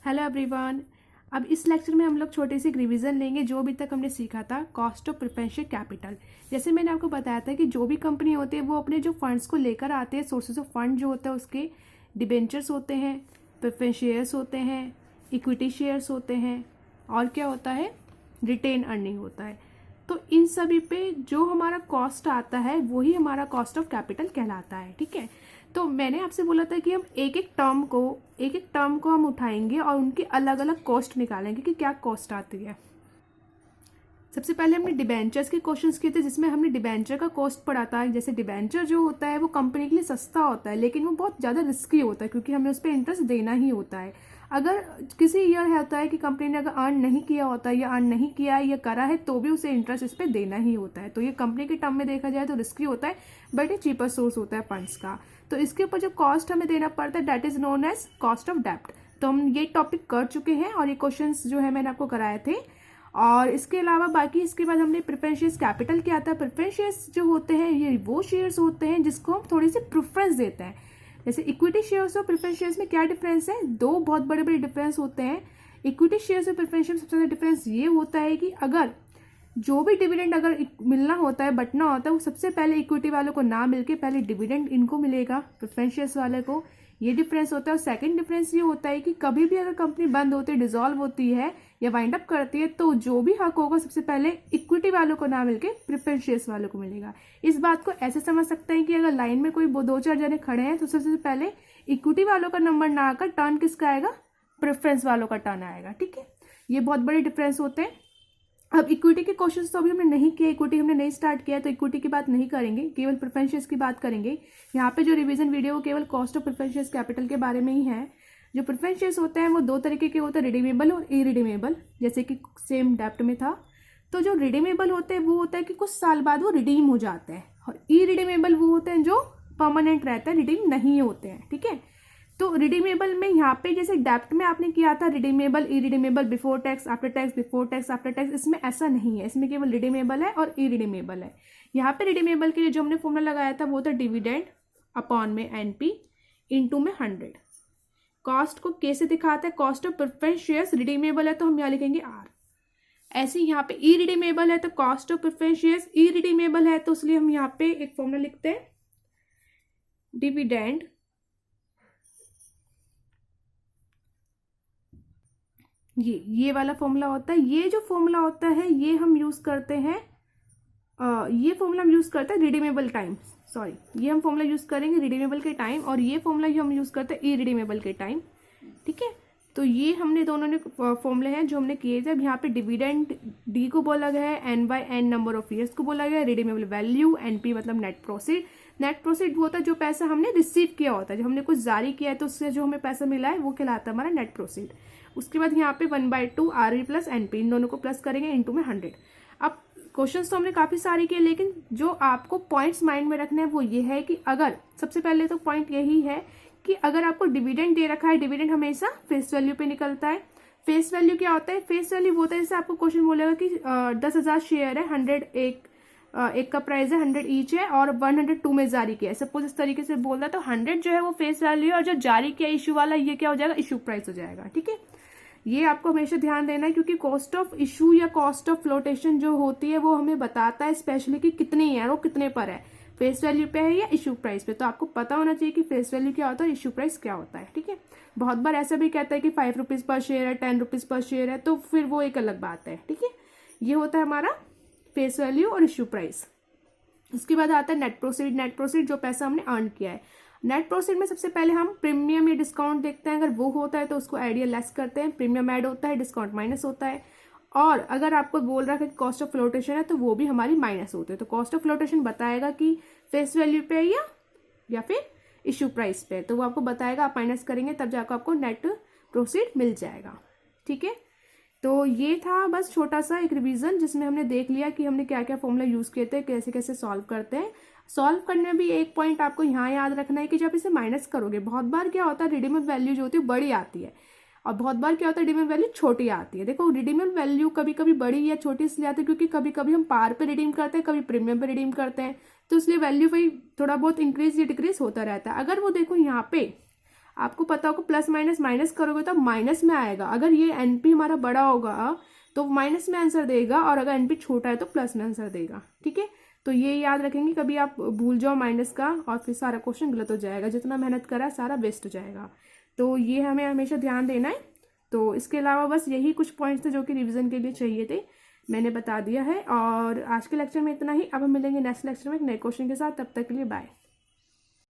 Hello everyone. अब इस lecture में हम लोग छोटे से रिवीजन लेंगे जो अभी तक हमने सीखा था कॉस्ट ऑफ प्रेफरेंशियल कैपिटल। जैसे मैंने आपको बताया था कि जो भी कंपनी होती है वो अपने जो फंड्स को लेकर आते हैं, सोर्सेज ऑफ फंड जो होता है उसके डिबेंचर्स होते हैं, प्रेफरेंस शेयर्स होते हैं, इक्विटी शेयर्स होते हैं और क्या होता है, रिटेन अर्निंग होता है। तो इन सभी पे जो हमारा कॉस्ट आता है वही हमारा कॉस्ट ऑफ कैपिटल कहलाता है। ठीक है, तो मैंने आपसे बोला था कि हम एक एक टर्म को हम उठाएंगे और उनकी अलग अलग कॉस्ट निकालेंगे कि क्या कॉस्ट आती है। सबसे पहले हमने डिबेंचर्स के क्वेश्चंस किए थे जिसमें हमने डिबेंचर का कॉस्ट पढ़ा था। जैसे डिबेंचर जो होता है वो कंपनी के लिए सस्ता होता है लेकिन वो बहुत ज़्यादा रिस्की होता है क्योंकि हमें उस पर इंटरेस्ट देना ही होता है। अगर किसी ईयर होता है कि कंपनी ने अगर अर्न नहीं किया होता है या अर्न नहीं किया है या करा है तो भी उसे इंटरेस्ट इस पर देना ही होता है। तो ये कंपनी के टर्म में देखा जाए तो रिस्की होता है बट ये चीपर सोर्स होता है फंड्स का। तो इसके ऊपर जो कॉस्ट हमें देना पड़ता है that is known as cost of डेप्ट। तो हम ये टॉपिक कर चुके हैं और ये क्वेश्चन जो है मैंने आपको कराए थे। और इसके अलावा बाकी इसके बाद हमने प्रेफरेंस शेयर्स कैपिटल क्या आता है। प्रेफरेंस शेयर्स जो होते हैं ये वो शेयर्स होते हैं जिसको हम थोड़ी सी प्रेफरेंस देते हैं। जैसे इक्विटी शेयर्स और प्रेफरेंस शेयर्स में क्या डिफरेंस है, दो बहुत बड़े बड़े डिफरेंस होते हैं। इक्विटी शेयर्स और प्रेफरेंस शेयर्स में सबसे ज़्यादा डिफरेंस ये होता है कि अगर जो भी डिविडेंड अगर मिलना होता है बंटना होता है वो सबसे पहले इक्विटी वालों को ना मिलके पहले डिविडेंड इनको मिलेगा, प्रेफरेंस शेयर्स वाले को। ये डिफरेंस होता है। और सेकंड डिफरेंस ये होता है कि कभी भी अगर कंपनी बंद होती है, डिसॉल्व होती है या वाइंड अप करती है तो जो भी हक होगा सबसे पहले इक्विटी वालों को ना मिलके प्रेफरेंस शेयर्स वालों को मिलेगा। इस बात को ऐसे समझ सकते हैं कि अगर लाइन में कोई दो चार जने खड़े हैं तो सबसे पहले इक्विटी वालों का नंबर ना आकर टर्न किसका आएगा, प्रेफरेंस वालों का टर्न आएगा। ठीक है, ये बहुत बड़े डिफरेंस होते हैं। अब इक्विटी के क्वेश्चंस तो अभी हमने नहीं किए, इक्विटी हमने नहीं स्टार्ट किया तो इक्विटी की बात नहीं करेंगे, केवल प्रेफरेंस शेयर्स की बात करेंगे। यहाँ पे जो रिवीजन वीडियो केवल cost of preference shares capital के बारे में ही है। जो प्रेफरेंस शेयर्स होते हैं वो दो तरीके के होते हैं, रिडीमेबल और इरिडीमेबल, जैसे कि सेम डेप्ट में था। तो जो रिडीमेबल होते हैं वो होता है कि कुछ साल बाद वो रिडीम हो जाते हैं और इरिडीमेबल वो होते हैं जो परमानेंट रहते हैं, रिडीम नहीं होते हैं। ठीक है, तो रिडीमेबल में यहाँ पे जैसे डेप्ट में आपने किया था redeemable irredeemable, before tax after tax, before tax after tax, इसमें ऐसा नहीं है। इसमें केवल रिडीमेबल है और इरिडीमेबल है। यहाँ पे रिडीमेबल के लिए जो हमने फॉर्मूला लगाया था वो था डिविडेंड अपॉन में एनपी इनटू में 100। कॉस्ट को कैसे दिखाते हैं, cost of preference shares redeemable है तो हम यहाँ लिखेंगे आर। ऐसे यहाँ पे इरिडीमेबल है तो cost of preference shares irredeemable है तो इसलिए हम यहाँ पे एक फॉर्मूला लिखते हैं डिविडेंड ये वाला फॉर्मूला होता है। ये जो फॉर्मूला होता है ये हम यूज करते हैं, ये फॉर्मूला हम यूज करते हैं रिडीमेबल टाइम, सॉरी ये हम फॉर्मूला यूज करेंगे रिडीमेबल के टाइम और ये फॉर्मूला हम यूज करते हैं इरिडीमेबल के टाइम। ठीक है, तो ये हमने दोनों ने फॉर्मूले हैं जो हमने किए थे। अब यहाँ पे डिविडेंड डी को बोला गया है, n by n number of years को बोला गया है, रिडीमेबल वैल्यू एनपी मतलब नेट प्रोसीड। नेट प्रोसीड वो होता है जो पैसा हमने रिसीव किया होता है, जो हमने कुछ जारी किया है तो उससे जो हमें पैसा मिला है वो कहलाता है हमारा नेट प्रोसीड। उसके बाद यहाँ पे 1/2 आर वी प्लस एनपी, इन दोनों को प्लस करेंगे इनटू में 100। अब क्वेश्चंस तो हमने काफी सारे किए लेकिन जो आपको पॉइंट्स माइंड में रखना है वो ये है कि अगर सबसे पहले तो पॉइंट यही है कि अगर आपको डिविडेंड दे रखा है, डिविडेंड हमेशा फेस वैल्यू पे निकलता है। फेस वैल्यू क्या होता है, फेस वैल्यू वो होता है जैसे आपको क्वेश्चन बोलेगा कि 10,000 शेयर है, 100 एक का प्राइस है, 100 ईच है और 102 में जारी किया है। सपोज इस तरीके से बोल रहा है तो 100 जो है वो फेस वैल्यू है और जो जारी किया इशू वाला ये क्या हो जाएगा, इशू प्राइस हो जाएगा। ठीक है, ये आपको हमेशा ध्यान देना है क्योंकि कॉस्ट ऑफ इशू या कॉस्ट ऑफ फ्लोटेशन जो होती है वो हमें बताता है स्पेशली कि कितनी है और वो कितने पर है, फेस वैल्यू पे है या इशू प्राइस पे। तो आपको पता होना चाहिए कि फेस वैल्यू क्या होता है, इशू प्राइस क्या होता है। ठीक है, बहुत बार ऐसा भी कहता है कि 5 रुपीज पर शेयर है, 10 रुपीज पर शेयर है, तो फिर वो एक अलग बात है। ठीक है, ये होता है हमारा फेस वैल्यू और इशू प्राइस। उसके बाद आता है नेट प्रोसीड। नेट प्रोसीड जो पैसा हमने अर्न किया है। नेट प्रोसीड में सबसे पहले हम प्रीमियम या डिस्काउंट देखते हैं, अगर वो होता है तो उसको ऐड या लेस करते हैं, प्रीमियम ऐड होता है, डिस्काउंट माइनस होता है। और अगर आपको बोल रहा है कि कॉस्ट ऑफ फ्लोटेशन है तो वो भी हमारी माइनस होती है। तो कॉस्ट ऑफ फ्लोटेशन बताएगा कि फेस वैल्यू पे या फिर इशू प्राइस पे, तो वो आपको बताएगा, आप माइनस करेंगे तब जाकर आपको नेट प्रोसीड मिल जाएगा। ठीक है, तो ये था बस छोटा सा एक रिवीजन जिसमें हमने देख लिया कि हमने क्या क्या फॉर्मूला यूज किए थे, कैसे कैसे सॉल्व करते हैं। सॉल्व करने में भी एक पॉइंट आपको यहाँ याद रखना है कि जब इसे माइनस करोगे बहुत बार क्या होता है, रिडीमेबल वैल्यू जो होती है बड़ी आती है और बहुत बार क्या होता है रिडीमेबल वैल्यू छोटी आती है। देखो रिडीमेबल वैल्यू कभी कभी बड़ी या छोटी इसलिए आती है क्योंकि कभी कभी हम पार पे रिडीम करते हैं, कभी प्रीमियम पे रिडीम करते हैं, तो इसलिए वैल्यू वही थोड़ा बहुत इंक्रीज या डिक्रीज होता रहता है। अगर वो देखो यहाँ पे आपको पता होगा प्लस माइनस माइनस करोगे तो माइनस में आएगा। अगर ये एनपी हमारा बड़ा होगा तो माइनस में आंसर देगा, और अगर एनपी छोटा है तो प्लस में आंसर देगा। ठीक है, तो ये याद रखेंगे, कभी आप भूल जाओ माइनस का और फिर सारा क्वेश्चन गलत हो जाएगा, जितना मेहनत करा सारा वेस्ट हो जाएगा। तो ये हमें हमेशा ध्यान देना है। तो इसके अलावा बस यही कुछ पॉइंट्स थे जो कि रिवीजन के लिए चाहिए थे, मैंने बता दिया है। और आज के लेक्चर में इतना ही। अब हम मिलेंगे नेक्स्ट लेक्चर में एक नए क्वेश्चन के साथ। तब तक के लिए बाय।